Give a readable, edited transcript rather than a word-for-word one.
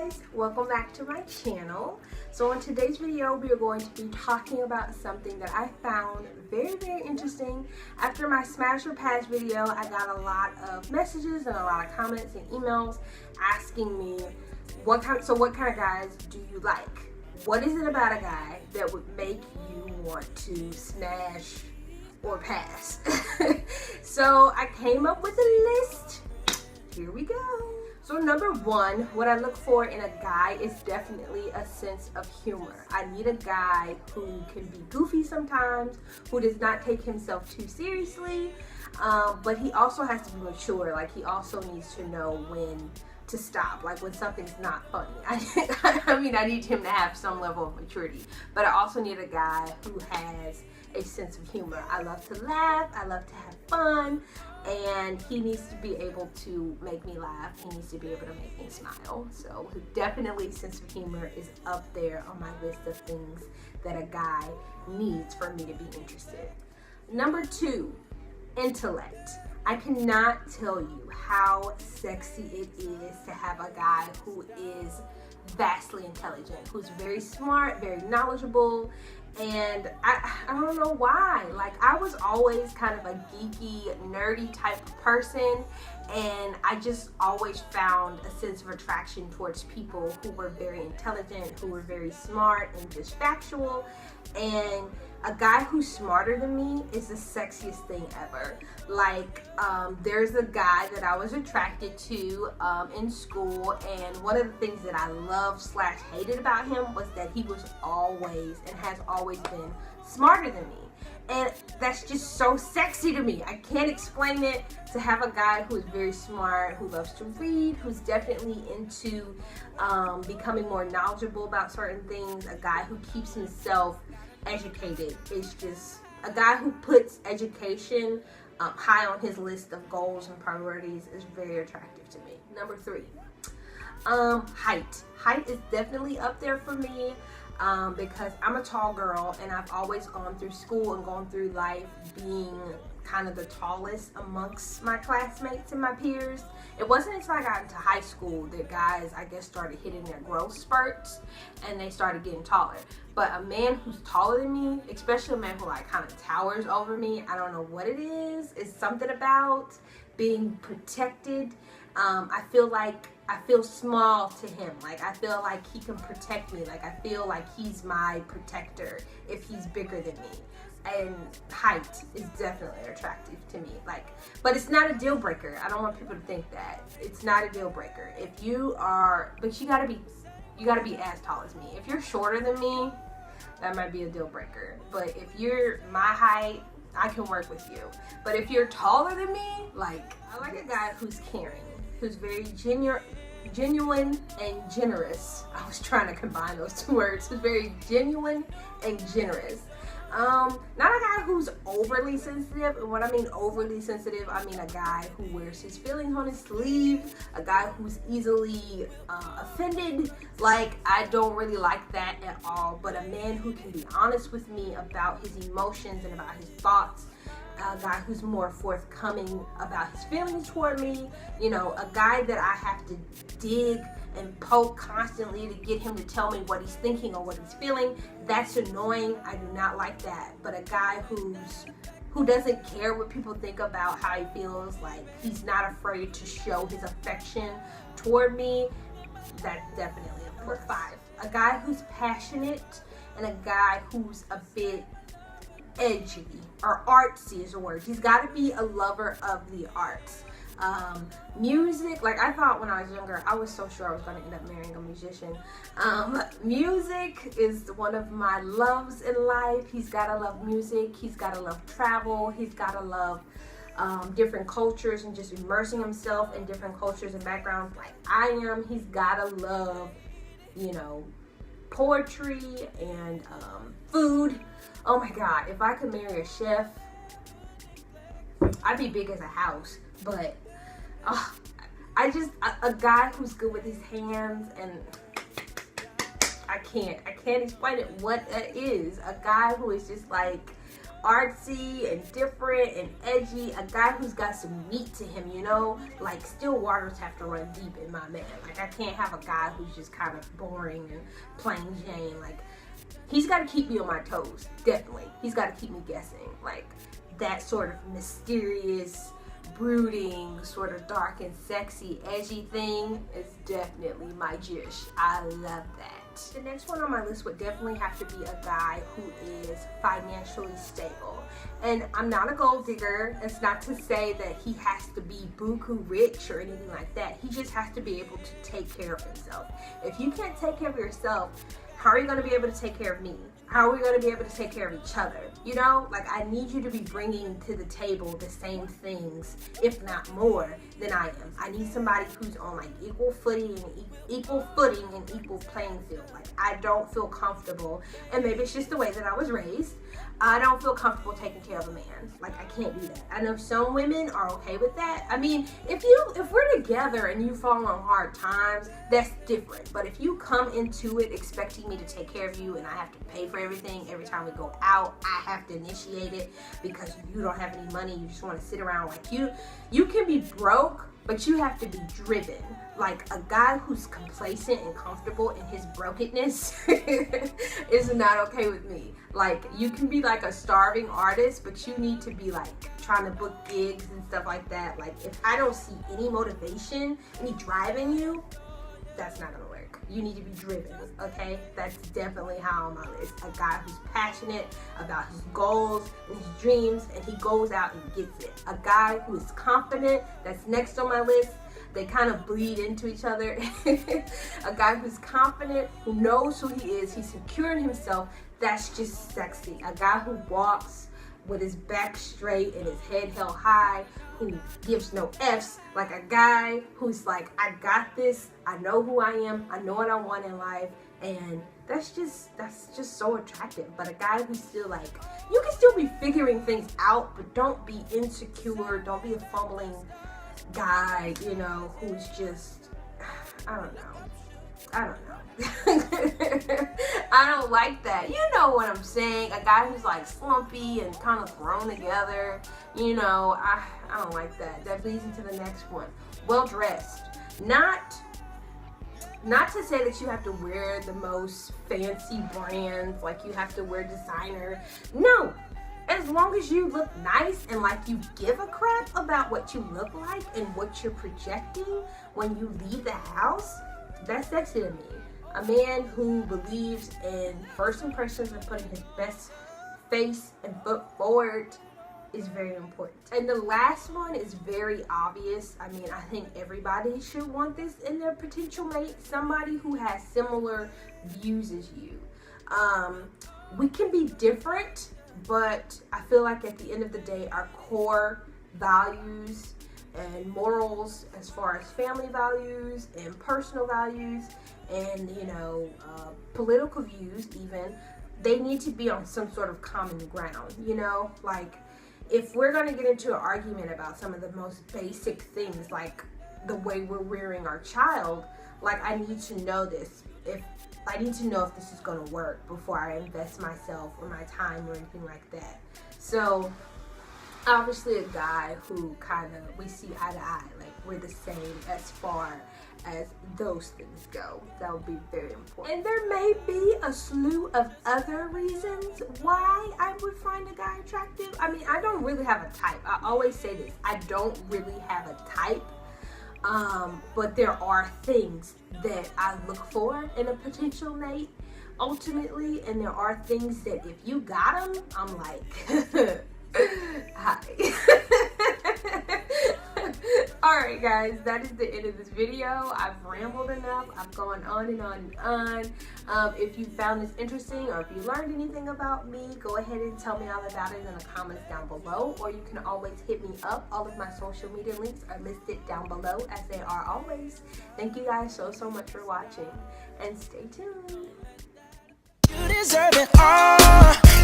guys, welcome back to my channel. So in today's video we are going to be talking about something that I found very interesting. After my smash or pass video, I got a lot of messages and a lot of comments and emails asking me what kind of guys do you like? What is it about a guy that would make you want to smash or pass? So I came up with a list. Here we go. So number one, what I look for in a guy is definitely a sense of humor. I need a guy who can be goofy sometimes, who does not take himself too seriously, but he also has to be mature. Like, he also needs to know when to stop, like when something's not funny. I mean, I need him to have some level of maturity, but I also need a guy who has a sense of humor. I love to laugh, I love to have fun, and he needs to be able to make me laugh. He needs to be able to make me smile. So definitely sense of humor is up there on my list of things that a guy needs for me to be interested. Number two, intellect. I cannot tell you how sexy it is to have a guy who is vastly intelligent, who's very smart, very knowledgeable, and I don't know why. Like, I was always kind of a geeky, nerdy type of person, and I just always found a sense of attraction towards people who were very intelligent, who were very smart and just factual. And a guy who's smarter than me is the sexiest thing ever. Like, there's a guy that I was attracted to in school, and one of the things that I loved/hated about him was that he was always and has always been smarter than me. And that's just so sexy to me. I can't explain it. To have a guy who is very smart, who loves to read, who's definitely into becoming more knowledgeable about certain things, a guy who keeps himself educated, is just a guy who puts education high on his list of goals and priorities is very attractive to me. Number three, height. Height is definitely up there for me. Because I'm a tall girl, and I've always gone through school and gone through life being kind of the tallest amongst my classmates and my peers. It wasn't until I got into high school that guys, I guess, started hitting their growth spurts and they started getting taller. But a man who's taller than me, especially a man who like kind of towers over me, I don't know what it is. It's something about being protected. I feel small to him. Like, I feel like he can protect me. Like, I feel like he's my protector if he's bigger than me. And height is definitely attractive to me. Like, but it's not a deal breaker. I don't want people to think that. It's not a deal breaker. If you are, but you gotta be as tall as me. If you're shorter than me, that might be a deal breaker. But if you're my height, I can work with you. But if you're taller than me, like, I like a guy who's caring, who's very genuine and generous. I was trying to combine those two words. Who's very genuine and generous. Not a guy who's overly sensitive. And when I mean overly sensitive, I mean a guy who wears his feelings on his sleeve, a guy who's easily offended. Like, I don't really like that at all. But a man who can be honest with me about his emotions and about his thoughts. A guy who's more forthcoming about his feelings toward me. You know, a guy that I have to dig and poke constantly to get him to tell me what he's thinking or what he's feeling. That's annoying. I do not like that. But a guy who doesn't care what people think about how he feels, like he's not afraid to show his affection toward me, that's definitely a plus. Number five, a guy who's passionate and a guy who's a bit edgy or artsy is a word. He's got to be a lover of the arts. Music, like, I thought when I was younger, I was so sure I was going to end up marrying a musician. Music is one of my loves in life. He's got to love music. He's got to love travel. He's got to love different cultures and just immersing himself in different cultures and backgrounds like I am. He's got to love, you know, poetry and food. Oh my God, if I could marry a chef, I'd be big as a house. But a guy who's good with his hands, and I can't explain it what it is. A guy who is just like artsy and different and edgy, a guy who's got some meat to him, you know, like still waters have to run deep in my man. Like I can't have a guy who's just kind of boring and plain Jane. Like he's got to keep me on my toes, definitely. He's got to keep me guessing. Like that sort of mysterious, brooding, sort of dark and sexy, edgy thing is definitely my dish. I love that. The next one on my list would definitely have to be a guy who is financially stable. And I'm not a gold digger. It's not to say that he has to be buku rich or anything like that. He just has to be able to take care of himself. If you can't take care of yourself, how are you going to be able to take care of me? How are we going to be able to take care of each other? You know, like I need you to be bringing to the table the same things, if not more, than I am. I need somebody who's on like equal footing and equal playing field. Like I don't feel comfortable, and maybe it's just the way that I was raised. I don't feel comfortable taking care of a man. Like I can't do that. I know some women are okay with that. I mean, if we're together and you fall on hard times, that's different. But if you come into it expecting me to take care of you and I have to pay for everything every time we go out, I have to initiate it because you don't have any money, you just want to sit around. Like you can be broke, but you have to be driven. Like a guy who's complacent and comfortable in his brokenness is not okay with me. Like you can be like a starving artist, but you need to be like trying to book gigs and stuff like that. Like if I don't see any motivation, any drive in you, that's not gonna work. You need to be driven, okay? That's definitely how on my list. A guy who's passionate about his goals and his dreams, and he goes out and gets it. A guy who is confident, that's next on my list. They kind of bleed into each other. A guy who's confident, who knows who he is, he's secure in himself, that's just sexy. A guy who walks with his back straight and his head held high, who gives no F's, like a guy who's like, I got this, I know who I am, I know what I want in life, and that's just so attractive. But a guy who's still like, you can still be figuring things out, but don't be insecure, don't be a fumbling guy, you know, who's just, I don't know. I don't like that. You know what I'm saying? A guy who's like slumpy and kind of thrown together. You know, I don't like that. That leads into the next one. Well dressed. Not to say that you have to wear the most fancy brands, like you have to wear designer. No. As long as you look nice and like you give a crap about what you look like and what you're projecting when you leave the house, that's sexy to me. A man who believes in first impressions and putting his best face and foot forward is very important. And the last one is very obvious. I mean, I think everybody should want this in their potential mate. Somebody who has similar views as you. We can be different, but I feel like at the end of the day, our core values and morals, as far as family values and personal values and, you know, political views even, they need to be on some sort of common ground, you know? Like, if we're going to get into an argument about some of the most basic things, like the way we're rearing our child, like, I need to know this. I need to know if this is going to work before I invest myself or my time or anything like that. So, obviously a guy who kind of, we see eye to eye, like we're the same as far as those things go. That would be very important. And there may be a slew of other reasons why I would find a guy attractive. I mean, I don't really have a type. I always say this, I don't really have a type. But there are things that I look for in a potential mate, ultimately, and there are things that if you got them, I'm like, hi. Alright guys, that is the end of this video. I've rambled enough. I've gone on and on and on. If you found this interesting or if you learned anything about me, go ahead and tell me all about it in the comments down below, or you can always hit me up. All of my social media links are listed down below, as they are always. Thank you guys so much for watching, and stay tuned. You deserve it all.